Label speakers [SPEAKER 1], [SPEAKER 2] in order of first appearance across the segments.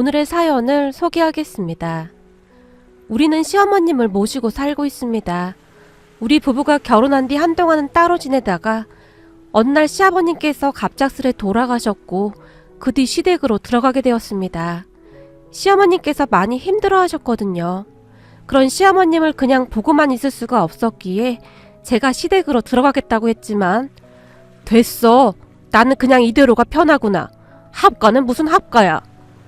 [SPEAKER 1] 오늘의 사연을 소개하겠습니다. 우리는 시어머님을 모시고 살고 있습니다. 우리 부부가 결혼한 뒤 한동안은 따로 지내다가 어느 날 시아버님께서 갑작스레 돌아가셨고 그 뒤 시댁으로 들어가게 되었습니다. 시어머님께서 많이 힘들어 하셨거든요. 그런 시어머님을 그냥 보고만 있을 수가 없었기에 제가 시댁으로 들어가겠다고 했지만 됐어. 나는 그냥 이대로가 편하구나. 합가는 무슨 합가야.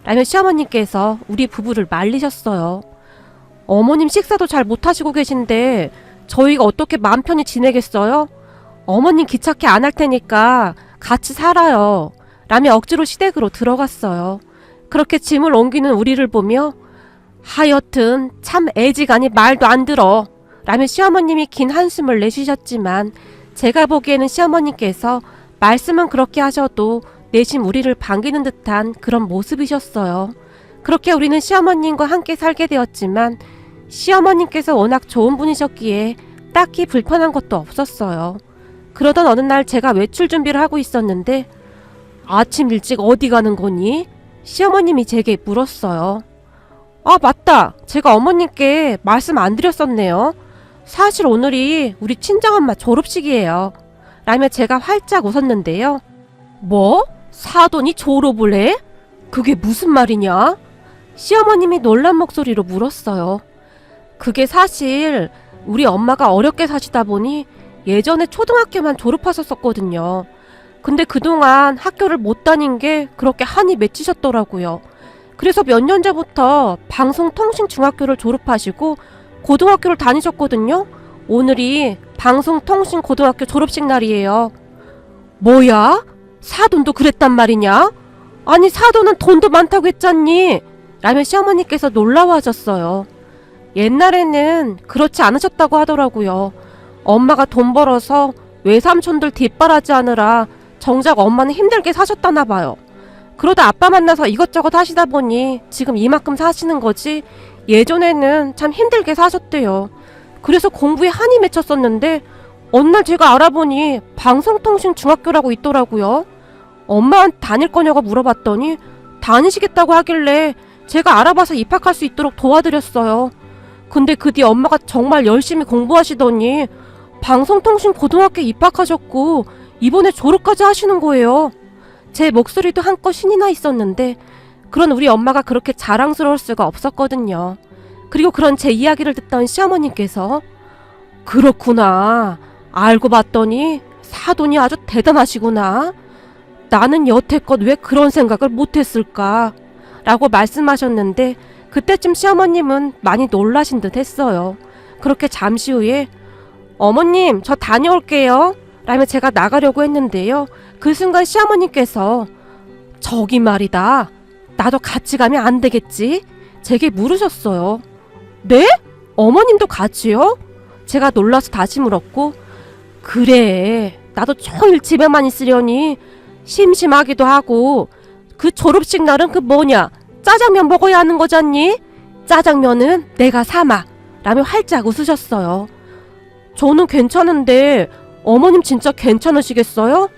[SPEAKER 1] 라며 시어머님께서 우리 부부를 말리셨어요. 어머님 식사도 잘 못하시고 계신데 저희가 어떻게 마음 편히 지내겠어요? 어머님 귀찮게 안 할 테니까 같이 살아요. 라며 억지로 시댁으로 들어갔어요. 그렇게 짐을 옮기는 우리를 보며 하여튼 참 애지간히 말도 안 들어. 라며 시어머님이 긴 한숨을 내쉬셨지만 제가 보기에는 시어머님께서 말씀은 그렇게 하셔도 내심 우리를 반기는 듯한 그런 모습이셨어요. 그렇게 우리는 시어머님과 함께 살게 되었지만 시어머님께서 워낙 좋은 분이셨기에 딱히 불편한 것도 없었어요. 그러던 어느 날 제가 외출 준비를 하고 있었는데 아침 일찍 어디 가는 거니? 시어머님이 제게 물었어요. 아 맞다. 제가 어머님께 말씀 안 드렸었네요. 사실 오늘이 우리 친정엄마 졸업식이에요. 라며 제가 활짝 웃었는데요. 뭐? 사돈이 졸업을 해? 그게 무슨 말이냐? 시어머님이 놀란 목소리로 물었어요. 그게 사실 우리 엄마가 어렵게 사시다 보니 예전에 초등학교만 졸업하셨었거든요. 근데 그동안 학교를 못 다닌 게 그렇게 한이 맺히셨더라고요. 그래서 몇 년 전부터 방송통신중학교를 졸업하시고 고등학교를 다니셨거든요. 오늘이 방송통신고등학교 졸업식 날이에요. 뭐야? 사돈도 그랬단 말이냐? 아니 사돈은 돈도 많다고 했잖니? 라며 시어머니께서 놀라워하셨어요. 옛날에는 그렇지 않으셨다고 하더라고요. 엄마가 돈 벌어서 외삼촌들 뒷바라지 하느라 정작 엄마는 힘들게 사셨다나 봐요. 그러다 아빠 만나서 이것저것 하시다 보니 지금 이만큼 사시는 거지 예전에는 참 힘들게 사셨대요. 그래서 공부에 한이 맺혔었는데 어느 날 제가 알아보니 방송통신중학교라고 있더라고요. 엄마한테 다닐 거냐고 물어봤더니 다니시겠다고 하길래 제가 알아봐서 입학할 수 있도록 도와드렸어요. 근데 그 뒤 엄마가 정말 열심히 공부하시더니 방송통신고등학교에 입학하셨고 이번에 졸업까지 하시는 거예요. 제 목소리도 한껏 신이 나 있었는데 그런 우리 엄마가 그렇게 자랑스러울 수가 없었거든요. 그리고 그런 제 이야기를 듣던 시어머님께서 그렇구나. 알고 봤더니 사돈이 아주 대단하시구나. 나는 여태껏 왜 그런 생각을 못했을까? 라고 말씀하셨는데 그때쯤 시어머님은 많이 놀라신 듯 했어요. 그렇게 잠시 후에 어머님 저 다녀올게요. 라며 제가 나가려고 했는데요. 그 순간 시어머님께서 저기 말이다. 나도 같이 가면 안 되겠지? 제게 물으셨어요. 네? 어머님도 같이요? 제가 놀라서 다시 물었고 그래 나도 종일 집에만 있으려니 심심하기도 하고 그 졸업식 날은 그 뭐냐 짜장면 먹어야 하는 거잖니? 짜장면은 내가 사마 라며 활짝 웃으셨어요. 저는 괜찮은데 어머님 진짜 괜찮으시겠어요?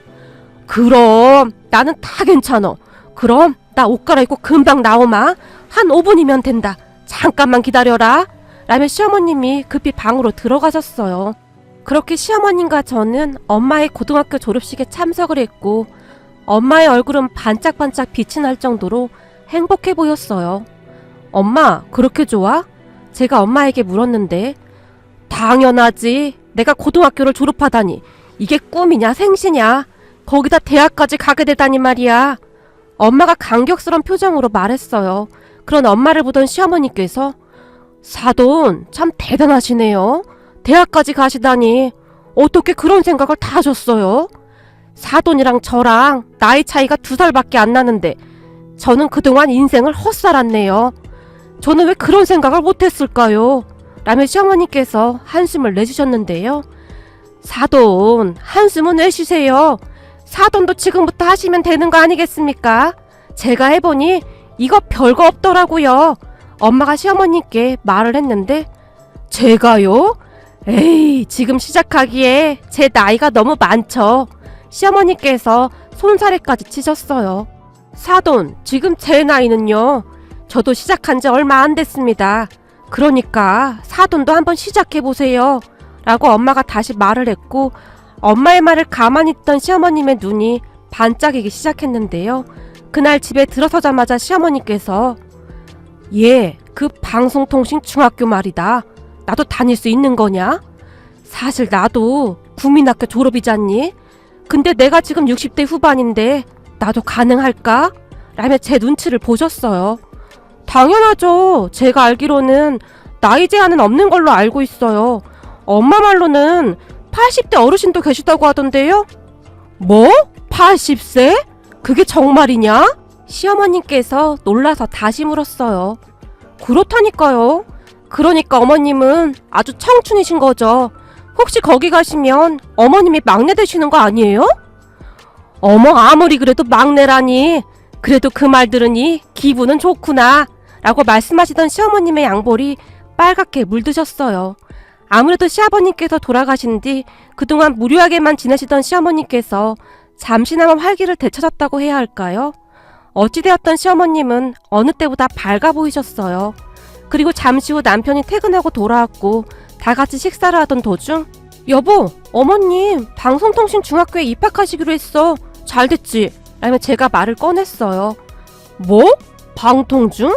[SPEAKER 1] 그럼 나는 다 괜찮어. 그럼 나 옷 갈아입고 금방 나오마. 한 5분이면 된다. 잠깐만 기다려라. 라며 시어머님이 급히 방으로 들어가셨어요. 그렇게 시어머님과 저는 엄마의 고등학교 졸업식에 참석을 했고 엄마의 얼굴은 반짝반짝 빛이 날 정도로 행복해 보였어요. 엄마 그렇게 좋아? 제가 엄마에게 물었는데 당연하지. 내가 고등학교를 졸업하다니 이게 꿈이냐 생시냐. 거기다 대학까지 가게 되다니 말이야. 엄마가 감격스러운 표정으로 말했어요. 그런 엄마를 보던 시어머니께서 사돈 참 대단하시네요. 대학까지 가시다니 어떻게 그런 생각을 다 하셨어요? 사돈이랑 저랑 나이 차이가 2살밖에 안 나는데 저는 그동안 인생을 헛살았네요. 저는 왜 그런 생각을 못했을까요? 라며 시어머니께서 한숨을 내주셨는데요. 사돈 한숨은 왜 쉬세요? 사돈도 지금부터 하시면 되는 거 아니겠습니까? 제가 해보니 이거 별거 없더라고요. 엄마가 시어머니께 말을 했는데 제가요? 에이 지금 시작하기에 제 나이가 너무 많죠. 시어머니께서 손사래까지 치셨어요. 사돈 지금 제 나이는요 저도 시작한 지 얼마 안 됐습니다. 그러니까 사돈도 한번 시작해보세요. 라고 엄마가 다시 말을 했고 엄마의 말을 가만히 듣던 시어머님의 눈이 반짝이기 시작했는데요. 그날 집에 들어서자마자 시어머니께서 얘, 그 방송통신 중학교 말이다. 나도 다닐 수 있는 거냐? 사실 나도 국민학교 졸업이잖니? 근데 내가 지금 60대 후반인데 나도 가능할까? 라며 제 눈치를 보셨어요. 당연하죠. 제가 알기로는 나이 제한은 없는 걸로 알고 있어요. 엄마 말로는 80대 어르신도 계시다고 하던데요? 뭐? 80세? 그게 정말이냐? 시어머님께서 놀라서 다시 물었어요. 그렇다니까요. 그러니까 어머님은 아주 청춘이신 거죠. 혹시 거기 가시면 어머님이 막내 되시는 거 아니에요? 어머, 아무리 그래도 막내라니. 그래도 그 말 들으니 기분은 좋구나. 라고 말씀하시던 시어머님의 양볼이 빨갛게 물드셨어요. 아무래도 시아버님께서 돌아가신 뒤 그동안 무료하게만 지내시던 시어머님께서 잠시나마 활기를 되찾았다고 해야 할까요? 어찌되었던 시어머님은 어느 때보다 밝아 보이셨어요. 그리고 잠시 후 남편이 퇴근하고 돌아왔고 다 같이 식사를 하던 도중 여보, 어머님 방송통신 중학교에 입학하시기로 했어. 잘 됐지? 라며 제가 말을 꺼냈어요. 뭐? 방통중?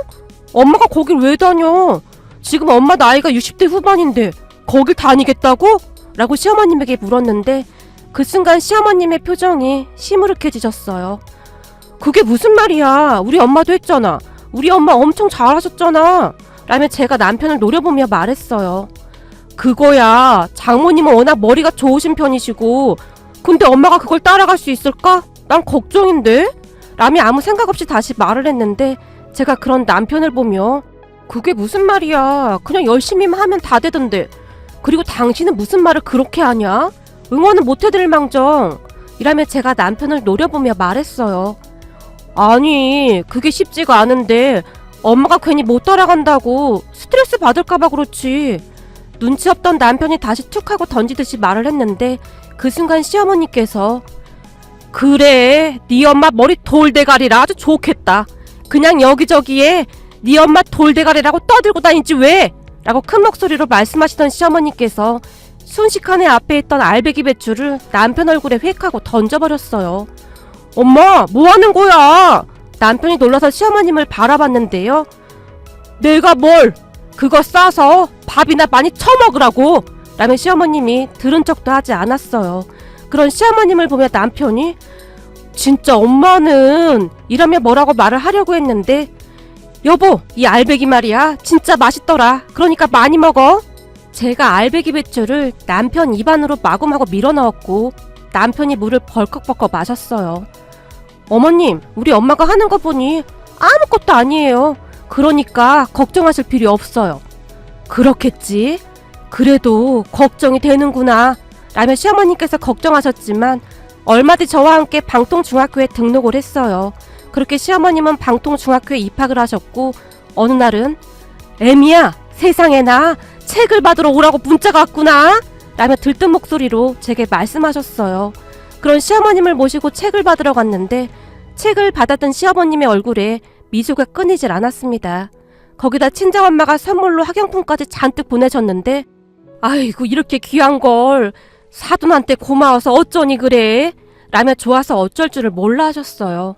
[SPEAKER 1] 엄마가 거길 왜 다녀? 지금 엄마 나이가 60대 후반인데 거길 다니겠다고? 라고 시어머님에게 물었는데 그 순간 시어머님의 표정이 시무룩해지셨어요. 그게 무슨 말이야? 우리 엄마도 했잖아. 우리 엄마 엄청 잘하셨잖아. 라며 제가 남편을 노려보며 말했어요. 그거야. 장모님은 워낙 머리가 좋으신 편이시고 근데 엄마가 그걸 따라갈 수 있을까? 난 걱정인데? 라며 아무 생각 없이 다시 말을 했는데 제가 그런 남편을 보며 그게 무슨 말이야. 그냥 열심히만 하면 다 되던데. 그리고 당신은 무슨 말을 그렇게 하냐? 응원은 못해드릴 망정. 이라며 제가 남편을 노려보며 말했어요. 아니, 그게 쉽지가 않은데 엄마가 괜히 못 따라간다고 스트레스 받을까봐 그렇지. 눈치 없던 남편이 다시 툭 하고 던지듯이 말을 했는데 그 순간 시어머니께서 그래, 네 엄마 머리 돌대가리라 아주 좋겠다. 그냥 여기저기에 네 엄마 돌대가리라고 떠들고 다니지 왜? 라고 큰 목소리로 말씀하시던 시어머니께서 순식간에 앞에 있던 알배기 배추를 남편 얼굴에 획 하고 던져버렸어요. 엄마, 뭐 하는 거야? 남편이 놀라서 시어머님을 바라봤는데요. 내가 뭘? 그거 싸서 밥이나 많이 처먹으라고! 라며 시어머님이 들은 척도 하지 않았어요. 그런 시어머님을 보며 남편이 진짜 엄마는 이러며 뭐라고 말을 하려고 했는데 여보, 이 알배기 말이야 진짜 맛있더라. 그러니까 많이 먹어. 제가 알배기 배추를 남편 입안으로 마구마구 밀어넣었고 남편이 물을 벌컥벌컥 마셨어요. 어머님, 우리 엄마가 하는 거 보니 아무것도 아니에요. 그러니까 걱정하실 필요 없어요. 그렇겠지. 그래도 걱정이 되는구나. 라며 시어머니께서 걱정하셨지만 얼마 뒤 저와 함께 방통중학교에 등록을 했어요. 그렇게 시어머님은 방통중학교에 입학을 하셨고 어느 날은 애미야, 세상에 나 책을 받으러 오라고 문자가 왔구나. 라며 들뜬 목소리로 제게 말씀하셨어요. 그런 시어머님을 모시고 책을 받으러 갔는데 책을 받았던 시어머님의 얼굴에 미소가 끊이질 않았습니다. 거기다 친정엄마가 선물로 학용품까지 잔뜩 보내셨는데 아이고 이렇게 귀한 걸 사돈한테 고마워서 어쩌니 그래? 라며 좋아서 어쩔 줄을 몰라 하셨어요.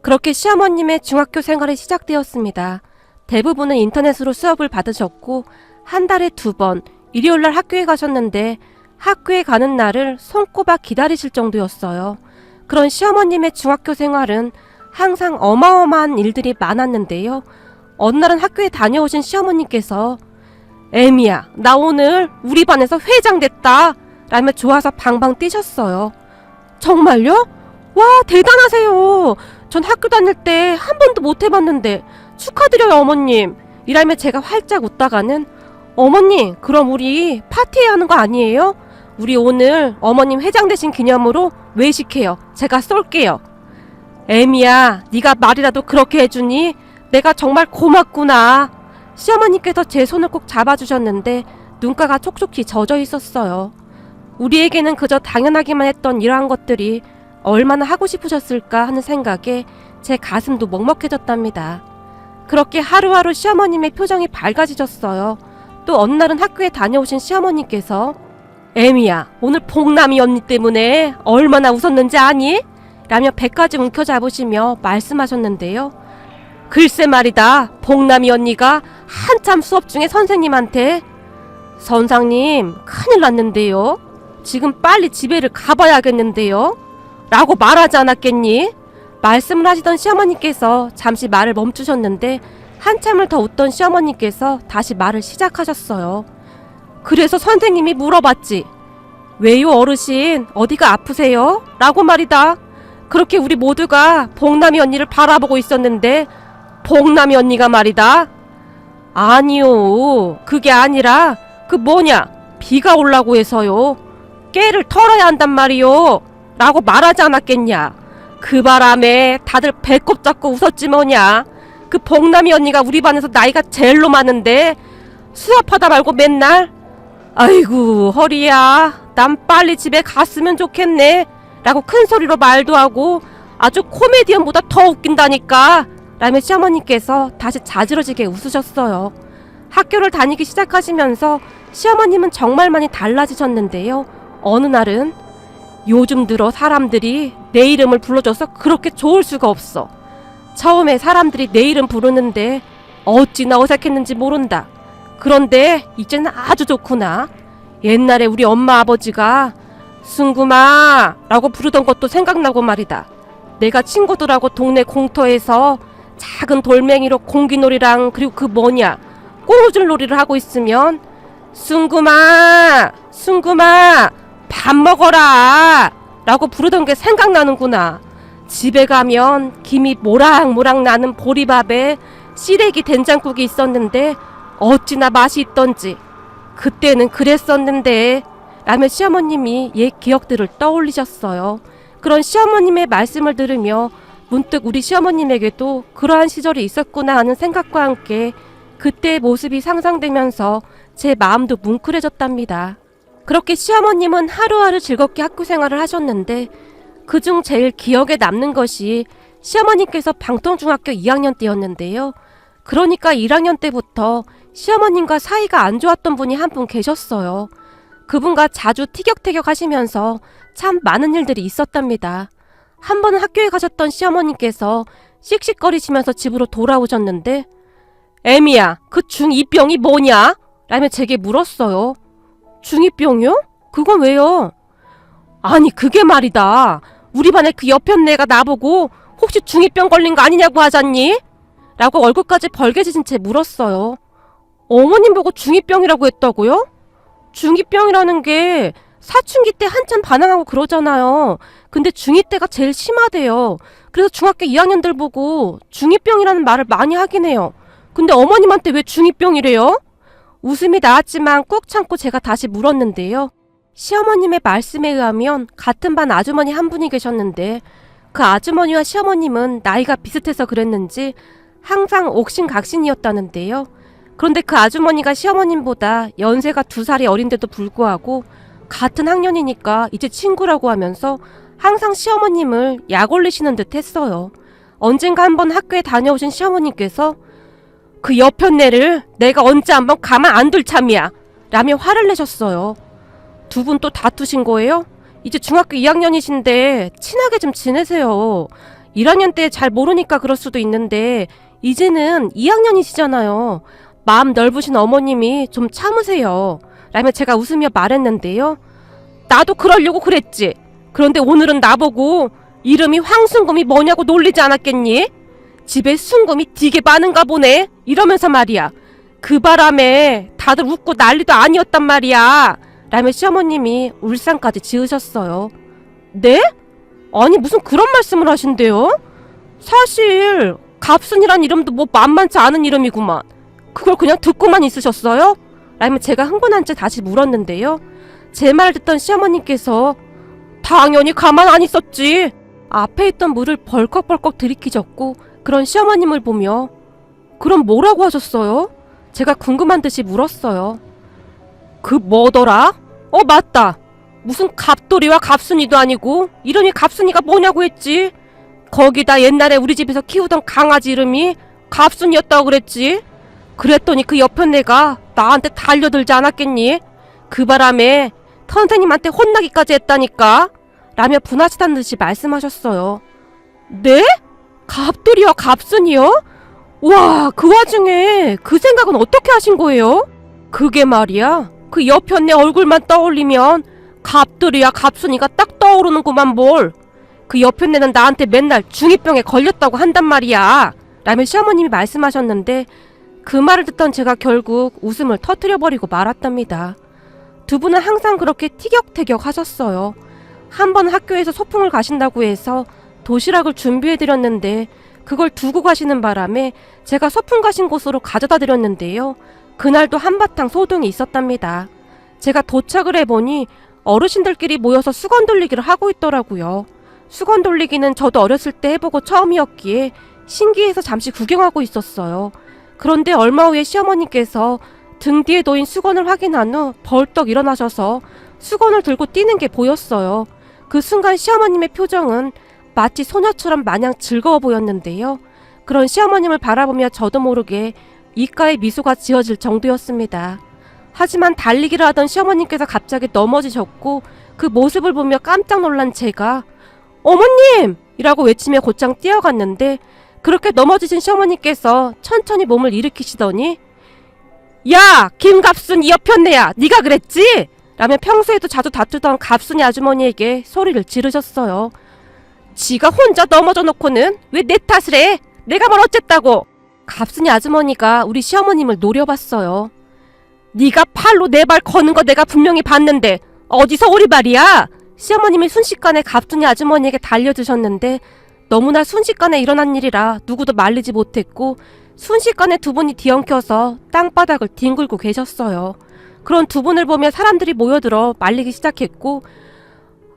[SPEAKER 1] 그렇게 시어머님의 중학교 생활이 시작되었습니다. 대부분은 인터넷으로 수업을 받으셨고 한 달에 2번 일요일날 학교에 가셨는데 학교에 가는 날을 손꼽아 기다리실 정도였어요. 그런 시어머님의 중학교 생활은 항상 어마어마한 일들이 많았는데요. 어느 날은 학교에 다녀오신 시어머님께서 애미야, 나 오늘 우리 반에서 회장 됐다. 라며 좋아서 방방 뛰셨어요. 정말요? 와, 대단하세요. 전 학교 다닐 때 한 번도 못 해봤는데 축하드려요 어머님. 이라며 제가 활짝 웃다가는 어머님, 그럼 우리 파티해야 하는 거 아니에요? 우리 오늘 어머님 회장 되신 기념으로 외식해요. 제가 쏠게요. 애미야, 네가 말이라도 그렇게 해주니 내가 정말 고맙구나. 시어머니께서 제 손을 꼭 잡아주셨는데 눈가가 촉촉히 젖어 있었어요. 우리에게는 그저 당연하기만 했던 이러한 것들이 얼마나 하고 싶으셨을까 하는 생각에 제 가슴도 먹먹해졌답니다. 그렇게 하루하루 시어머님의 표정이 밝아지셨어요. 또 어느 날은 학교에 다녀오신 시어머님께서 애미야, 오늘 복남이 언니 때문에 얼마나 웃었는지 아니? 라며 배까지 움켜잡으시며 말씀하셨는데요. 글쎄 말이다. 복남이 언니가 한참 수업 중에 선생님한테 선생님 큰일 났는데요. 지금 빨리 집에를 가봐야겠는데요. 라고 말하지 않았겠니? 말씀을 하시던 시어머니께서 잠시 말을 멈추셨는데 한참을 더 웃던 시어머니께서 다시 말을 시작하셨어요. 그래서 선생님이 물어봤지. 왜요 어르신? 어디가 아프세요? 라고 말이다. 그렇게 우리 모두가 복남이 언니를 바라보고 있었는데 복남이 언니가 말이다. 아니요. 그게 아니라 그 뭐냐 비가 올라고 해서요. 깨를 털어야 한단 말이요. 라고 말하지 않았겠냐. 그 바람에 다들 배꼽 잡고 웃었지 뭐냐. 그 복남이 언니가 우리 반에서 나이가 제일로 많은데 수업하다 말고 맨날 아이고 허리야 난 빨리 집에 갔으면 좋겠네 라고 큰 소리로 말도 하고 아주 코미디언보다 더 웃긴다니까 라며 시어머니께서 다시 자지러지게 웃으셨어요. 학교를 다니기 시작하시면서 시어머님은 정말 많이 달라지셨는데요. 어느 날은 요즘 들어 사람들이 내 이름을 불러줘서 그렇게 좋을 수가 없어. 처음에 사람들이 내 이름 부르는데 어찌나 어색했는지 모른다. 그런데 이제는 아주 좋구나. 옛날에 우리 엄마 아버지가 승구마 라고 부르던 것도 생각나고 말이다. 내가 친구들하고 동네 공터에서 작은 돌멩이로 공기놀이랑 그리고 그 뭐냐 꼬우줄 놀이를 하고 있으면 승구마 승구마 밥 먹어라 라고 부르던 게 생각나는구나. 집에 가면 김이 모락모락 나는 보리밥에 시래기 된장국이 있었는데 어찌나 맛이 있던지 그때는 그랬었는데 라며 시어머님이 옛 기억들을 떠올리셨어요. 그런 시어머님의 말씀을 들으며 문득 우리 시어머님에게도 그러한 시절이 있었구나 하는 생각과 함께 그때의 모습이 상상되면서 제 마음도 뭉클해졌답니다. 그렇게 시어머님은 하루하루 즐겁게 학교 생활을 하셨는데 그중 제일 기억에 남는 것이 시어머님께서 방통중학교 2학년 때였는데요. 그러니까 1학년 때부터 시어머님과 사이가 안 좋았던 분이 한 분 계셨어요. 그분과 자주 티격태격 하시면서 참 많은 일들이 있었답니다. 한 번은 학교에 가셨던 시어머님께서 씩씩거리시면서 집으로 돌아오셨는데 애미야, 그 중2병이 뭐냐? 라며 제게 물었어요. 중2병이요? 그건 왜요? 아니 그게 말이다. 우리 반에 그 옆에 애가 나보고 혹시 중2병 걸린 거 아니냐고 하잖니? 라고 얼굴까지 벌개지신 채 물었어요. 어머님 보고 중2병이라고 했다고요? 중2병이라는 게 사춘기 때 한참 반항하고 그러잖아요. 근데 중2 때가 제일 심하대요. 그래서 중학교 2학년들 보고 중2병이라는 말을 많이 하긴 해요. 근데 어머님한테 왜 중2병이래요? 웃음이 나왔지만 꾹 참고 제가 다시 물었는데요. 시어머님의 말씀에 의하면 같은 반 아주머니 한 분이 계셨는데 그 아주머니와 시어머님은 나이가 비슷해서 그랬는지 항상 옥신각신이었다는데요. 그런데 그 아주머니가 시어머님보다 연세가 2살이 어린데도 불구하고 같은 학년이니까 이제 친구라고 하면서 항상 시어머님을 약 올리시는 듯 했어요. 언젠가 한번 학교에 다녀오신 시어머님께서 그 여편네를 내가 언제 한번 가만 안 둘 참이야 라며 화를 내셨어요. 두 분 또 다투신 거예요? 이제 중학교 2학년이신데 친하게 좀 지내세요. 1학년 때 잘 모르니까 그럴 수도 있는데 이제는 2학년이시잖아요. 마음 넓으신 어머님이 좀 참으세요. 라며 제가 웃으며 말했는데요. 나도 그러려고 그랬지. 그런데 오늘은 나보고 이름이 황순금이 뭐냐고 놀리지 않았겠니? 집에 순금이 되게 많은가 보네. 이러면서 말이야. 그 바람에 다들 웃고 난리도 아니었단 말이야. 라며 시어머님이 울상까지 지으셨어요. 네? 아니 무슨 그런 말씀을 하신대요? 사실 갑순이란 이름도 뭐 만만치 않은 이름이구만. 그걸 그냥 듣고만 있으셨어요? 라며 제가 흥분한 채 다시 물었는데요. 제 말을 듣던 시어머님께서 당연히 가만 안 있었지. 앞에 있던 물을 벌컥벌컥 들이키셨고 그런 시어머님을 보며 그럼 뭐라고 하셨어요? 제가 궁금한 듯이 물었어요. 그 뭐더라? 맞다. 무슨 갑돌이와 갑순이도 아니고 이름이 갑순이가 뭐냐고 했지. 거기다 옛날에 우리 집에서 키우던 강아지 이름이 갑순이었다고 그랬지? 그랬더니 그 옆에 애가 나한테 달려들지 않았겠니? 그 바람에 선생님한테 혼나기까지 했다니까? 라며 분하시다는 듯이 말씀하셨어요. 네? 갑돌이요? 갑순이요? 와, 그 와중에 그 생각은 어떻게 하신 거예요? 그게 말이야, 그 옆에 내 얼굴만 떠올리면 갑돌이야 갑순이가 딱 떠오르는구만 뭘. 그 옆에 내는 나한테 맨날 중2병에 걸렸다고 한단 말이야. 라며 시어머님이 말씀하셨는데 그 말을 듣던 제가 결국 웃음을 터뜨려버리고 말았답니다. 두 분은 항상 그렇게 티격태격 하셨어요. 한 번 학교에서 소풍을 가신다고 해서 도시락을 준비해드렸는데 그걸 두고 가시는 바람에 제가 소풍 가신 곳으로 가져다 드렸는데요. 그날도 한바탕 소동이 있었답니다. 제가 도착을 해보니 어르신들끼리 모여서 수건 돌리기를 하고 있더라고요. 수건 돌리기는 저도 어렸을 때 해보고 처음이었기에 신기해서 잠시 구경하고 있었어요. 그런데 얼마 후에 시어머니께서 등 뒤에 놓인 수건을 확인한 후 벌떡 일어나셔서 수건을 들고 뛰는 게 보였어요. 그 순간 시어머님의 표정은 마치 소녀처럼 마냥 즐거워 보였는데요. 그런 시어머님을 바라보며 저도 모르게 입가에 미소가 지어질 정도였습니다. 하지만 달리기를 하던 시어머님께서 갑자기 넘어지셨고 그 모습을 보며 깜짝 놀란 제가 어머님! 이라고 외치며 곧장 뛰어갔는데 그렇게 넘어지신 시어머니께서 천천히 몸을 일으키시더니 야! 김갑순 이 옆편네야! 네가 그랬지? 라며 평소에도 자주 다투던 갑순이 아주머니에게 소리를 지르셨어요. 지가 혼자 넘어져 놓고는 왜 내 탓을 해? 내가 뭘 어쨌다고? 갑순이 아주머니가 우리 시어머님을 노려봤어요. 네가 팔로 내 발 거는 거 내가 분명히 봤는데 어디서 오리발이야? 시어머님이 순식간에 갑순이 아주머니에게 달려드셨는데 너무나 순식간에 일어난 일이라 누구도 말리지 못했고 순식간에 두 분이 뒤엉켜서 땅바닥을 뒹굴고 계셨어요. 그런 두 분을 보며 사람들이 모여들어 말리기 시작했고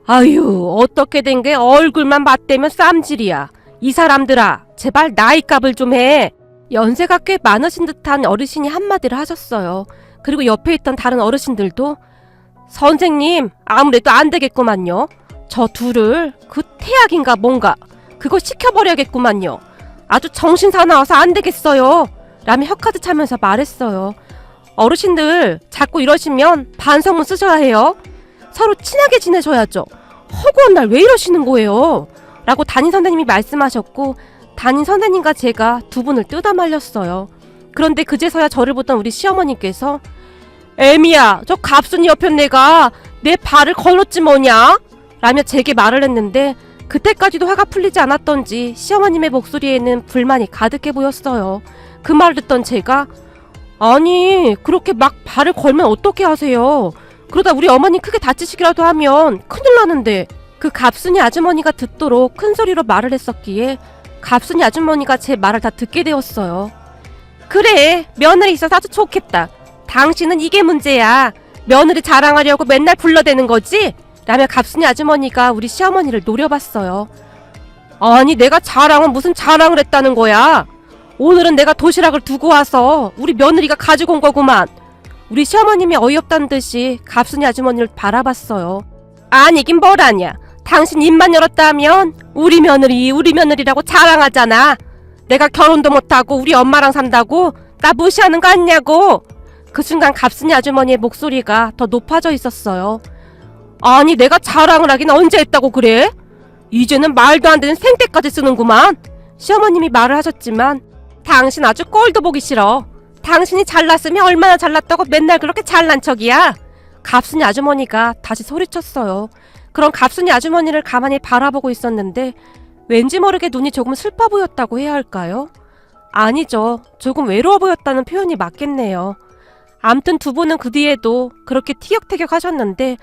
[SPEAKER 1] 아유 어떻게 된 게 얼굴만 맞대면 쌈질이야. 이 사람들아 제발 나이값을 좀 해. 연세가 꽤 많으신 듯한 어르신이 한마디를 하셨어요. 그리고 옆에 있던 다른 어르신들도 선생님 아무래도 안 되겠구만요. 저 둘을 그 태약인가 뭔가 그거 시켜버려야겠구만요. 아주 정신 사나워서 안 되겠어요. 라며 혀카드 차면서 말했어요. 어르신들 자꾸 이러시면 반성문 쓰셔야 해요. 서로 친하게 지내셔야죠. 허구한 날 왜 이러시는 거예요? 라고 담임 선생님이 말씀하셨고 담임 선생님과 제가 두 분을 뜯어 말렸어요. 그런데 그제서야 저를 보던 우리 시어머니께서 애미야 저 갑순이 옆엔 내가 내 발을 걸었지 뭐냐? 라며 제게 말을 했는데 그때까지도 화가 풀리지 않았던지 시어머님의 목소리에는 불만이 가득해 보였어요. 그 말을 듣던 제가 아니 그렇게 막 발을 걸면 어떻게 하세요? 그러다 우리 어머니 크게 다치시기라도 하면 큰일 나는데. 그 갑순이 아주머니가 듣도록 큰 소리로 말을 했었기에 갑순이 아주머니가 제 말을 다 듣게 되었어요. 그래 며느리 있어서 아주 좋겠다. 당신은 이게 문제야. 며느리 자랑하려고 맨날 불러대는 거지? 라며 갑순이 아주머니가 우리 시어머니를 노려봤어요. 아니 내가 자랑은 무슨 자랑을 했다는 거야. 오늘은 내가 도시락을 두고 와서 우리 며느리가 가지고 온 거구만. 우리 시어머님이 어이없다는 듯이 갑순이 아주머니를 바라봤어요. 아니긴 뭘 아냐. 당신 입만 열었다 하면 우리 며느리라고 자랑하잖아. 내가 결혼도 못하고 우리 엄마랑 산다고 나 무시하는 거 아니냐고. 그 순간 갑순이 아주머니의 목소리가 더 높아져 있었어요. 아니 내가 자랑을 하긴 언제 했다고 그래? 이제는 말도 안 되는 생떼까지 쓰는구만. 시어머님이 말을 하셨지만 당신 아주 꼴도 보기 싫어. 당신이 잘났으면 얼마나 잘났다고 맨날 그렇게 잘난 척이야. 갑순이 아주머니가 다시 소리쳤어요. 그런 갑순이 아주머니를 가만히 바라보고 있었는데 왠지 모르게 눈이 조금 슬퍼 보였다고 해야 할까요? 아니죠. 조금 외로워 보였다는 표현이 맞겠네요. 암튼 두 분은 그 뒤에도 그렇게 티격태격 하셨는데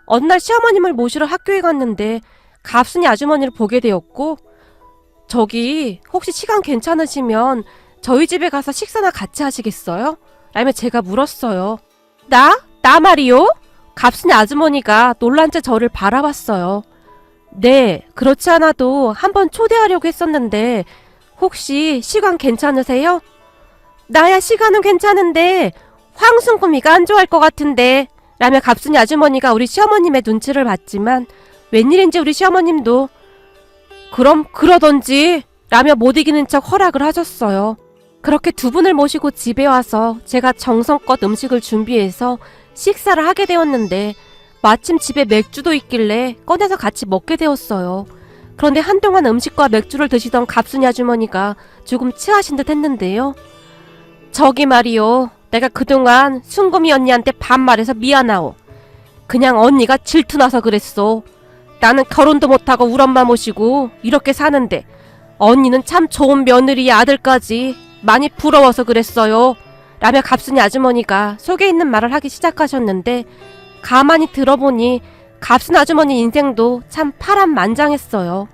[SPEAKER 1] 어느 날 시어머님을 모시러 학교에 갔는데 갑순이 아주머니를 보게 되었고 저기 혹시 시간 괜찮으시면 저희 집에 가서 식사나 같이 하시겠어요? 라며 제가 물었어요. 나 말이요? 갑순이 아주머니가 놀란 채 저를 바라봤어요. 네, 그렇지 않아도 한번 초대하려고 했었는데 혹시 시간 괜찮으세요? 나야 시간은 괜찮은데 황순구미가 안 좋아할 것 같은데 라며 갑순이 아주머니가 우리 시어머님의 눈치를 봤지만 웬일인지 우리 시어머님도 그럼 그러던지 라며 못 이기는 척 허락을 하셨어요. 그렇게 두 분을 모시고 집에 와서 제가 정성껏 음식을 준비해서 식사를 하게 되었는데 마침 집에 맥주도 있길래 꺼내서 같이 먹게 되었어요. 그런데 한동안 음식과 맥주를 드시던 갑순이 아주머니가 조금 취하신 듯 했는데요. 저기 말이요. 내가 그동안 순금이 언니한테 반말해서 미안하오. 그냥 언니가 질투나서 그랬어. 나는 결혼도 못하고 우리 엄마 모시고 이렇게 사는데 언니는 참 좋은 며느리의 아들까지 많이 부러워서 그랬어요. 라며 갑순이 아주머니가 속에 있는 말을 하기 시작하셨는데 가만히 들어보니 갑순 아주머니 인생도 참 파란만장했어요.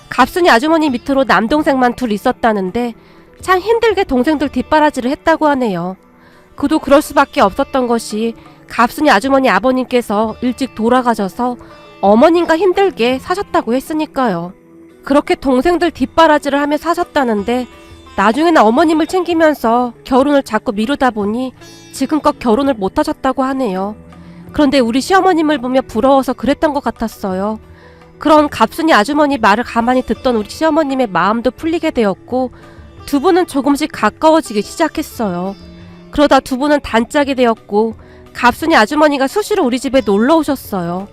[SPEAKER 1] 갑순이 아주머니 밑으로 남동생만 둘 있었다는데 참 힘들게 동생들 뒷바라지를 했다고 하네요. 그도 그럴 수밖에 없었던 것이 갑순이 아주머니 아버님께서 일찍 돌아가셔서 어머님과 힘들게 사셨다고 했으니까요. 그렇게 동생들 뒷바라지를 하며 사셨다는데 나중에는 어머님을 챙기면서 결혼을 자꾸 미루다 보니 지금껏 결혼을 못하셨다고 하네요. 그런데 우리 시어머님을 보며 부러워서 그랬던 것 같았어요. 그런 갑순이 아주머니 말을 가만히 듣던 우리 시어머님의 마음도 풀리게 되었고 두 분은 조금씩 가까워지기 시작했어요. 그러다 두 분은 단짝이 되었고 갑순이 아주머니가 수시로 우리 집에 놀러 오셨어요.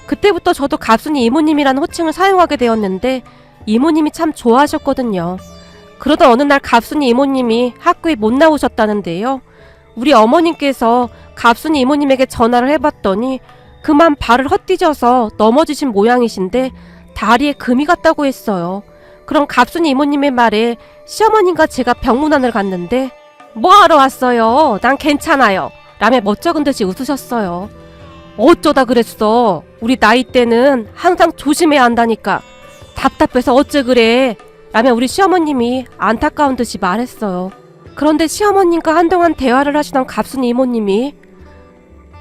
[SPEAKER 1] 그때부터 저도 갑순이 이모님이라는 호칭을 사용하게 되었는데 이모님이 참 좋아하셨거든요. 그러던 어느 날 갑순이 이모님이 학교에 못 나오셨다는데요. 우리 어머님께서 갑순이 이모님에게 전화를 해봤더니 그만 발을 헛디뎌서 넘어지신 모양이신데 다리에 금이 갔다고 했어요. 그럼 갑순이 이모님의 말에 시어머님과 제가 병문안을 갔는데 뭐하러 왔어요? 난 괜찮아요. 라며 멋쩍은 듯이 웃으셨어요. 어쩌다 그랬어. 우리 나이 때는 항상 조심해야 한다니까. 답답해서 어째 그래. 라며 우리 시어머님이 안타까운 듯이 말했어요. 그런데 시어머님과 한동안 대화를 하시던 갑순이 이모님이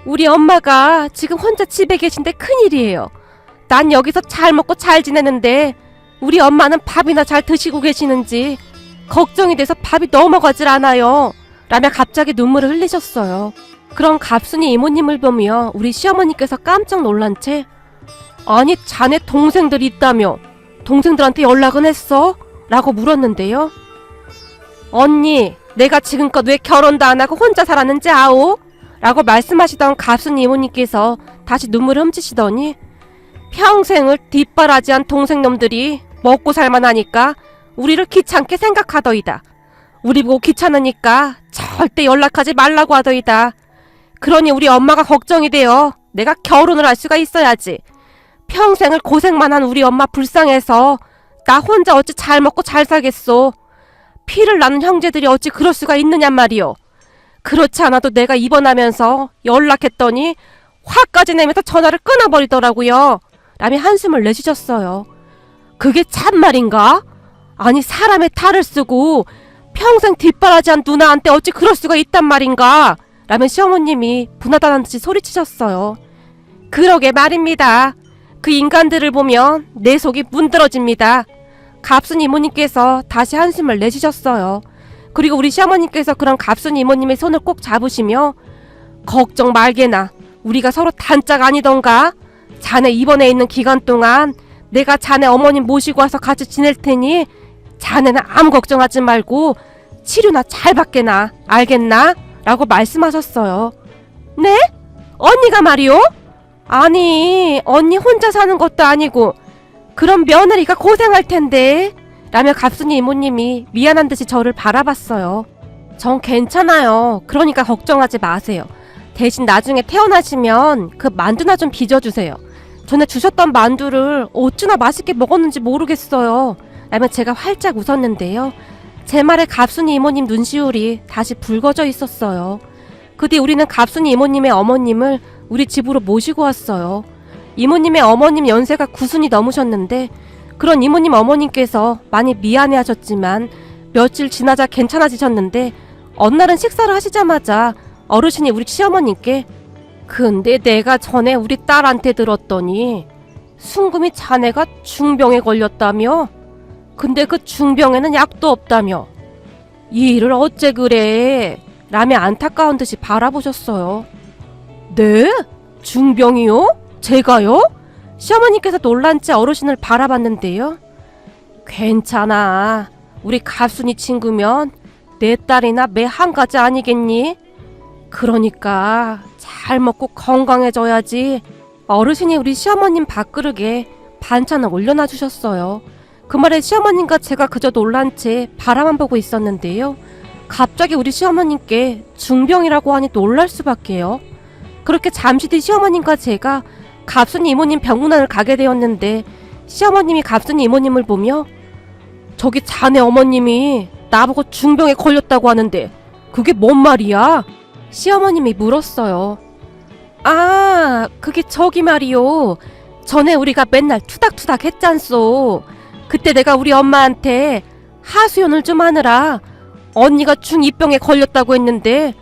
[SPEAKER 1] 우리 엄마가 지금 혼자 집에 계신데 큰일이에요. 난 여기서 잘 먹고 잘 지내는데 우리 엄마는 밥이나 잘 드시고 계시는지 걱정이 돼서 밥이 넘어가질 않아요. 라며 갑자기 눈물을 흘리셨어요. 그런 갑순이 이모님을 보며 우리 시어머니께서 깜짝 놀란 채 아니 자네 동생들 있다며 동생들한테 연락은 했어? 라고 물었는데요. 언니 내가 지금껏 왜 결혼도 안 하고 혼자 살았는지 아오? 라고 말씀하시던 갑순이 이모님께서 다시 눈물을 훔치시더니 평생을 뒷바라지한 동생놈들이 먹고 살만하니까 우리를 귀찮게 생각하더이다. 우리 보고 귀찮으니까 절대 연락하지 말라고 하더이다. 그러니 우리 엄마가 걱정이 돼요. 내가 결혼을 할 수가 있어야지. 평생을 고생만 한 우리 엄마 불쌍해서 나 혼자 어찌 잘 먹고 잘 살겠소. 피를 나눈 형제들이 어찌 그럴 수가 있느냔 말이오. 그렇지 않아도 내가 입원하면서 연락했더니 화까지 내면서 전화를 끊어버리더라고요. 라며 한숨을 내쉬셨어요. 그게 참말인가? 아니 사람의 탈을 쓰고 평생 뒷바라지한 누나한테 어찌 그럴 수가 있단 말인가? 라며 시어머님이 분하다는 듯이 소리치셨어요. 그러게 말입니다. 그 인간들을 보면 내 속이 문드러집니다. 갑순 이모님께서 다시 한숨을 내쉬셨어요. 그리고 우리 시어머님께서 그런 갑순 이모님의 손을 꼭 잡으시며 걱정 말게나 우리가 서로 단짝 아니던가? 자네 입원해 있는 기간 동안 내가 자네 어머님 모시고 와서 같이 지낼 테니 자네는 아무 걱정하지 말고 치료나 잘 받게나 알겠나? 라고 말씀하셨어요. 네? 언니가 말이요? 아니 언니 혼자 사는 것도 아니고 그럼 며느리가 고생할 텐데 라며 갑순이 이모님이 미안한 듯이 저를 바라봤어요. 전 괜찮아요. 그러니까 걱정하지 마세요. 대신 나중에 태어나시면 그 만두나 좀 빚어주세요. 전에 주셨던 만두를 어찌나 맛있게 먹었는지 모르겠어요. 라며 제가 활짝 웃었는데요. 제 말에 갑순이 이모님 눈시울이 다시 붉어져 있었어요. 그 뒤 우리는 갑순이 이모님의 어머님을 우리 집으로 모시고 왔어요. 이모님의 어머님 연세가 90이 넘으셨는데 그런 이모님 어머님께서 많이 미안해하셨지만 며칠 지나자 괜찮아지셨는데 어느 날은 식사를 하시자마자 어르신이 우리 시어머님께 근데 내가 전에 우리 딸한테 들었더니 순금이 자네가 중병에 걸렸다며? 근데 그 중병에는 약도 없다며? 이 일을 어째 그래? 라며 안타까운 듯이 바라보셨어요. 네? 중병이요? 제가요? 시어머니께서 놀란 채 어르신을 바라봤는데요. 괜찮아. 우리 갑순이 친구면 내 딸이나 매 한 가지 아니겠니? 그러니까 잘 먹고 건강해져야지. 어르신이 우리 시어머님 밥그릇에 반찬을 올려놔 주셨어요. 그 말에 시어머님과 제가 그저 놀란 채 바라만 보고 있었는데요. 갑자기 우리 시어머님께 중병이라고 하니 놀랄 수밖에요. 그렇게 잠시 뒤 시어머님과 제가 갑순이 이모님 병문안을 가게 되었는데 시어머님이 갑순이 이모님을 보며 저기 자네 어머님이 나보고 중병에 걸렸다고 하는데 그게 뭔 말이야? 시어머님이 물었어요. 아, 그게 저기 말이요. 전에 우리가 맨날 투닥투닥 했잖소. 그때 내가 우리 엄마한테 하수연을 좀 하느라 언니가 중2병에 걸렸다고 했는데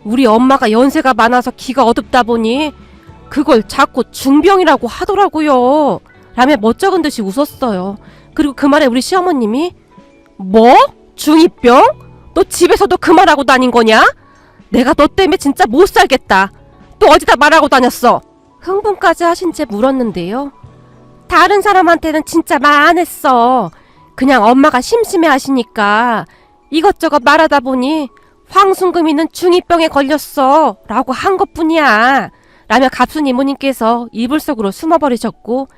[SPEAKER 1] 우리 엄마가 연세가 많아서 기가 어둡다 보니 그걸 자꾸 중병이라고 하더라고요. 라며 멋쩍은 듯이 웃었어요. 그리고 그 말에 우리 시어머님이 뭐? 중2병? 너 집에서도 그 말하고 다닌 거냐? 내가 너 때문에 진짜 못 살겠다. 또 어디다 말하고 다녔어? 흥분까지 하신 채 물었는데요. 다른 사람한테는 진짜 말 안 했어. 그냥 엄마가 심심해 하시니까 이것저것 말하다 보니 황순금이는 중2병에 걸렸어 라고 한 것뿐이야. 라며 갑순 이모님께서 이불 속으로 숨어버리셨고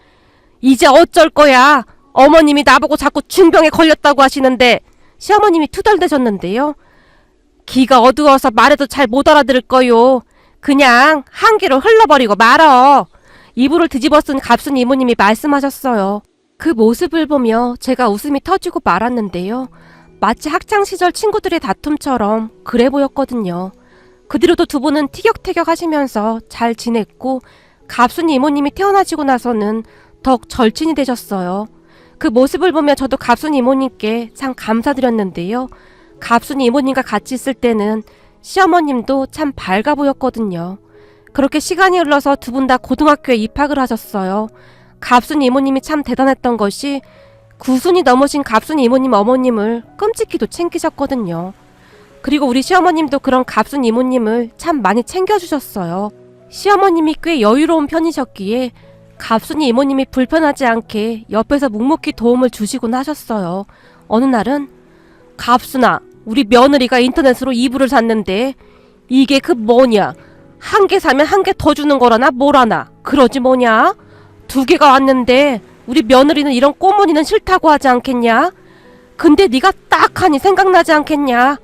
[SPEAKER 1] 이제 어쩔 거야. 어머님이 나보고 자꾸 중병에 걸렸다고 하시는데 시어머님이 투덜대셨는데요. 귀가 어두워서 말해도 잘 못 알아들을 거요. 그냥 한 귀로 흘러버리고 말어. 이불을 뒤집어 쓴 갑순 이모님이 말씀하셨어요. 그 모습을 보며 제가 웃음이 터지고 말았는데요. 마치 학창시절 친구들의 다툼처럼 그래 보였거든요. 그 뒤로도 두 분은 티격태격 하시면서 잘 지냈고 갑순 이모님이 태어나시고 나서는 더욱 절친이 되셨어요. 그 모습을 보며 저도 갑순 이모님께 참 감사드렸는데요. 갑순 이모님과 같이 있을 때는 시어머님도 참 밝아 보였거든요. 그렇게 시간이 흘러서 두 분 다 고등학교에 입학을 하셨어요. 갑순 이모님이 참 대단했던 것이 9순이 넘으신 갑순 이모님 어머님을 끔찍히도 챙기셨거든요. 그리고 우리 시어머님도 그런 갑순 이모님을 참 많이 챙겨주셨어요. 시어머님이 꽤 여유로운 편이셨기에 갑순이 이모님이 불편하지 않게 옆에서 묵묵히 도움을 주시곤 하셨어요. 어느 날은 갑순아, 우리 며느리가 인터넷으로 이불을 샀는데 이게 그 뭐냐? 한 개 사면 한 개 더 주는 거라나 뭐라나 그러지 뭐냐? 2개가 왔는데 우리 며느리는 이런 꼬무니는 싫다고 하지 않겠냐? 근데 네가 딱 하니 생각나지 않겠냐?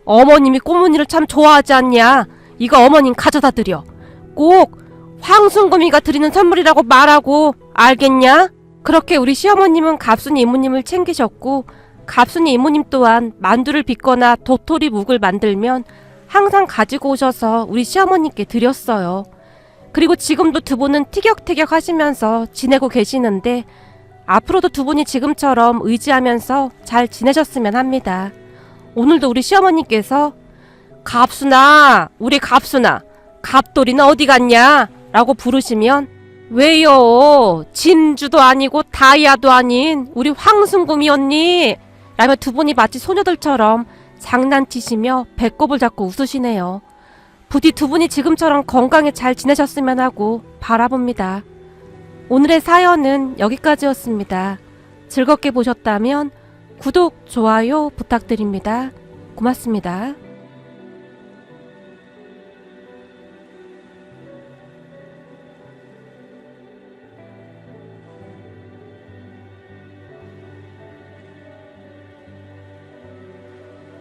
[SPEAKER 1] 어머님이 꼬무니를 참 좋아하지 않냐? 이거 어머님 가져다 드려. 꼭 황순금이가 드리는 선물이라고 말하고 알겠냐? 그렇게 우리 시어머님은 갑순이 이모님을 챙기셨고 갑순이 이모님 또한 만두를 빚거나 도토리 묵을 만들면 항상 가지고 오셔서 우리 시어머님께 드렸어요. 그리고 지금도 두 분은 티격태격 하시면서 지내고 계시는데 앞으로도 두 분이 지금처럼 의지하면서 잘 지내셨으면 합니다. 오늘도 우리 시어머님께서 갑순아, 우리 갑순아, 갑돌이는 어디 갔냐? 라고 부르시면 왜요? 진주도 아니고 다이아도 아닌 우리 황순금이 언니! 라며 두 분이 마치 소녀들처럼 장난치시며 배꼽을 잡고 웃으시네요. 부디 두 분이 지금처럼 건강에 잘 지내셨으면 하고 바라봅니다. 오늘의 사연은 여기까지였습니다. 즐겁게 보셨다면 구독, 좋아요 부탁드립니다. 고맙습니다.